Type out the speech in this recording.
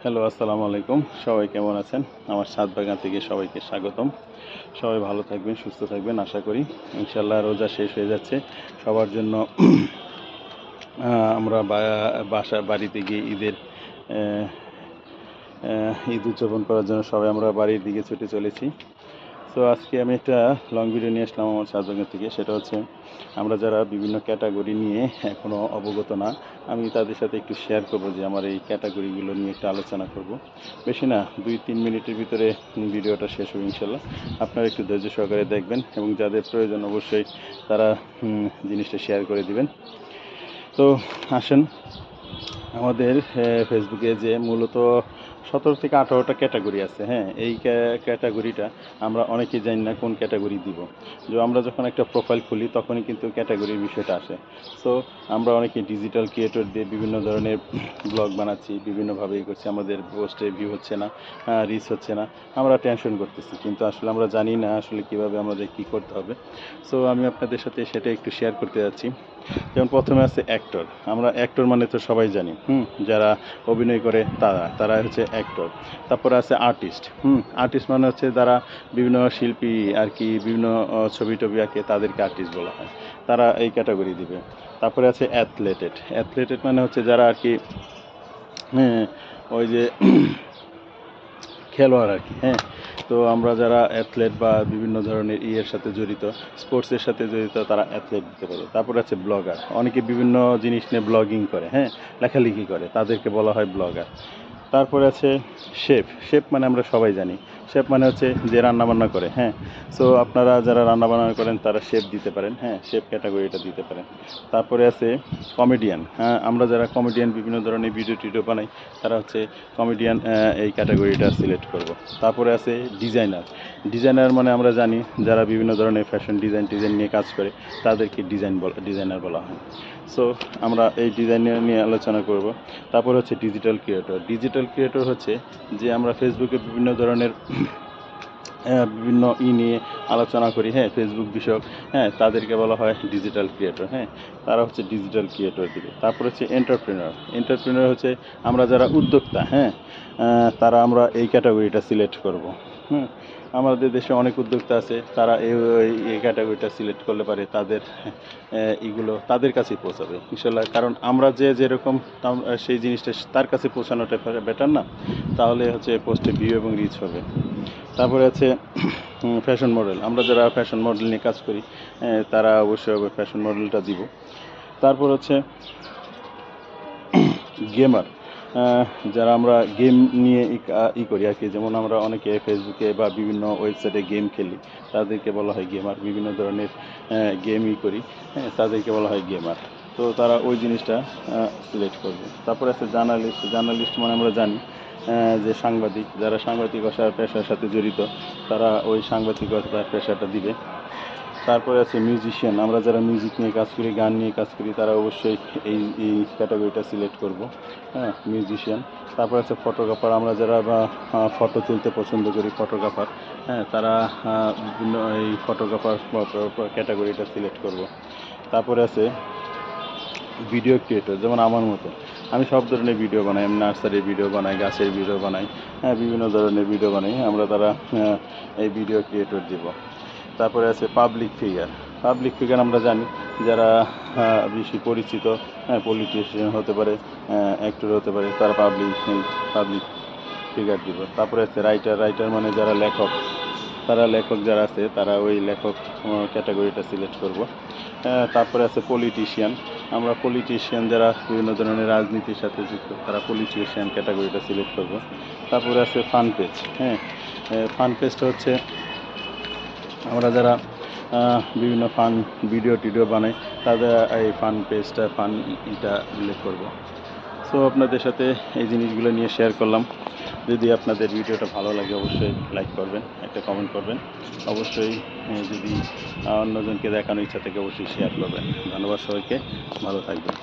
Hello, আসসালামু আলাইকুম। সবাই কেমন আছেন? আমার ছাদ বাগান থেকে সবাইকে স্বাগতম। সবাই ভালো থাকবেন, সুস্থ থাকবেন আশা করি। ইনশাআল্লাহ রোজা শেষ হয়ে যাচ্ছে। সবার জন্য আমরা বাড়িতে গিয়ে ঈদ উদযাপন করার জন্য সবাই আমরা বাড়ির দিকে ছুটে চলেছি। তো আজকে আমি একটা লং ভিডিও নিয়ে আসলাম আমার ছাদ বাগান থেকে। সেটা হচ্ছে আমরা যারা বিভিন্ন ক্যাটাগরি নিয়ে এখনও অবগত না, আমি তাদের সাথে একটু শেয়ার করব যে আমার এই ক্যাটাগরিগুলো নিয়ে একটু আলোচনা করব। বেশি না, 2-3 মিনিটের ভিতরে ভিডিওটা শেষ হবে ইনশাল্লাহ। আপনারা একটু ধৈর্য সহকারে দেখবেন এবং যাদের প্রয়োজন অবশ্যই তারা জিনিসটা শেয়ার করে দিবেন। তো আসেন, আমাদের ফেসবুকে যে মূলত 17 থেকে 18টা ক্যাটাগরি আছে। হ্যাঁ, এই ক্যাটাগরিটা আমরা অনেকেই জানি না কোন ক্যাটাগরি দিব। যে আমরা যখন একটা প্রোফাইল খুলি তখনই কিন্তু ক্যাটাগরির বিষয়টা আসে। সো আমরা অনেকে ডিজিটাল ক্রিয়েটর দিয়ে বিভিন্ন ধরনের ব্লগ বানাচ্ছি, বিভিন্নভাবে করছি, আমাদের পোস্টে ভিউ হচ্ছে না, রিচ হচ্ছে না, আমরা টেনশন করতেছি, কিন্তু আসলে আমরা জানি না আসলে কীভাবে আমাদের কী করতে হবে। সো আমি আপনাদের সাথে সেটা একটু শেয়ার করতে যাচ্ছি। যেমন প্রথমে আছে অ্যাক্টর। আমরা অ্যাক্টর মানে তো সবাই জানি, যারা অভিনয় করে তারা হচ্ছে অ্যাক্টর। তারপরে আছে আর্টিস্ট। আর্টিস্ট মানে হচ্ছে যারা বিভিন্ন শিল্পী আর কি বিভিন্ন ছবি টবি আঁকে, তাদেরকে আর্টিস্ট বলা হয়, তারা এই ক্যাটাগরি দিবে। তারপরে আছে অ্যাথলেটেড মানে হচ্ছে যারা আর কি ওই যে খেলোয়াড় আর কি। হ্যাঁ, তো আমরা যারা অ্যাথলেট বা বিভিন্ন ধরনের সাথে জড়িত, স্পোর্টসের সাথে জড়িত, তারা অ্যাথলেট দিতে পারে। তারপর আছে ব্লগার। অনেকে বিভিন্ন জিনিস নিয়ে ব্লগিং করে, হ্যাঁ, লেখালেখি করে, তাদেরকে বলা হয় ব্লগার। তারপরে আছে শেফ মানে আমরা সবাই জানি, শেফ মানে হচ্ছে যে রান্নাবান্না করে। হ্যাঁ, সো আপনারা যারা রান্নাবান্না করেন তারা শেফ দিতে পারেন, হ্যাঁ, শেফ ক্যাটাগরিটা দিতে পারেন। তারপরে আছে কমেডিয়ান। হ্যাঁ, আমরা যারা কমেডিয়ান বিভিন্ন ধরনের ভিডিও বানাই, তারা হচ্ছে কমেডিয়ান, এই ক্যাটাগরিটা সিলেক্ট করব। তারপরে আছে ডিজাইনার মানে আমরা জানি যারা বিভিন্ন ধরনের ফ্যাশন ডিজাইন নিয়ে কাজ করে, তাদেরকে ডিজাইনার বলা হয়। সো আমরা এই ডিজাইনার নিয়ে আলোচনা করব। তারপর হচ্ছে ডিজিটাল ক্রিয়েটর হচ্ছে যে আমরা ফেসবুকে বিভিন্ন ধরনের বিভিন্ন নিয়ে আলোচনা করি, হ্যাঁ, ফেসবুক বিষয়ক, হ্যাঁ, তাদেরকে বলা হয় ডিজিটাল ক্রিয়েটর। হ্যাঁ, তারা হচ্ছে ডিজিটাল ক্রিয়েটর দিবে। তারপর হচ্ছে এন্টারপ্রেনার হচ্ছে আমরা যারা উদ্যোক্তা, হ্যাঁ, তারা আমরা এই ক্যাটাগরিটা সিলেক্ট করব। আমাদের দেশে অনেক উদ্যোক্তা আছে, তারা এই ক্যাটাগরিটা সিলেক্ট করলে পারে তাদের এগুলো তাদের কাছেই পৌঁছাবে ইনশাল্লাহ। কারণ আমরা যেরকম সেই জিনিসটা তার কাছে পৌঁছানোটা বেটার না, তাহলে হচ্ছে পোস্টে ভিউ এবং রিচ হবে। তারপরে আছে ফ্যাশন মডেল। আমরা যারা ফ্যাশন মডেল নিয়ে কাজ করি, তারা অবশ্যই ফ্যাশন মডেলটা দিব। তারপর হচ্ছে গেমার। যারা আমরা গেম নিয়ে করি আর কি, যেমন আমরা অনেকে ফেসবুকে বা বিভিন্ন ওয়েবসাইটে গেম খেলি, তাদেরকে বলা হয় গেমার। বিভিন্ন ধরনের গেম করি, হ্যাঁ, তাদেরকে বলা হয় গেমার। তো তারা ওই জিনিসটা সিলেক্ট করবে। তারপরে আছে জার্নালিস্ট মানে আমরা জানি যে সাংবাদিক, যারা সাংবাদিকতার পেশার সাথে জড়িত, তারা ওই সাংবাদিকতার পেশাটা দিবে। তারপরে আছে মিউজিশিয়ান। আমরা যারা মিউজিক নিয়ে কাজ করি, গান নিয়ে কাজ করি, তারা অবশ্যই এই ক্যাটাগরিটা সিলেক্ট করব, হ্যাঁ, মিউজিশিয়ান। তারপর আছে ফটোগ্রাফার। আমরা যারা ফটো তুলতে পছন্দ করি, ফটোগ্রাফার, হ্যাঁ, তারা বিভিন্ন এই ফটোগ্রাফার ক্যাটাগরিটা সিলেক্ট করব। তারপরে আছে ভিডিও ক্রিয়েটর, যেমন আমার মতো, আমি সব ধরনের ভিডিও বানাই। আমি নার্সারির ভিডিও বানাই, গাছের ভিডিও বানাই, হ্যাঁ, বিভিন্ন ধরনের ভিডিও বানাই। আমরা তারা এই ভিডিও ক্রিয়েটর দিব। তারপরে আছে পাবলিক ফিগার। আমরা জানি যারা বেশি পরিচিত, হ্যাঁ, পলিটিশিয়ান হতে পারে, অ্যাক্টর হতে পারে, তারা পাবলিক ফিগার দিব। তারপরে আছে রাইটার মানে যারা লেখক যারা আছে, তারা ওই লেখক ক্যাটাগরিটা সিলেক্ট করব। তারপরে আছে পলিটিশিয়ান। আমরা পলিটিশিয়ান যারা বিভিন্ন ধরনের রাজনীতির সাথে যুক্ত, তারা পলিটিশিয়ান ক্যাটাগরিটা সিলেক্ট করব। তারপরে আছে ফান পেজ। হ্যাঁ, ফান পেজটা হচ্ছে আমরা যারা বিভিন্ন ফান ভিডিও বানাই, তাদের এই ফান পেজটা উল্লেখ করব। সো আপনাদের সাথে এই জিনিসগুলো নিয়ে শেয়ার করলাম। যদি আপনাদের ভিডিওটা ভালো লাগে অবশ্যই লাইক করবেন, একটা কমেন্ট করবেন, অবশ্যই যদি অন্যজনকে দেখানোর ইচ্ছা থেকে অবশ্যই শেয়ার করবেন। ধন্যবাদ সবাইকে, ভালো থাকবেন।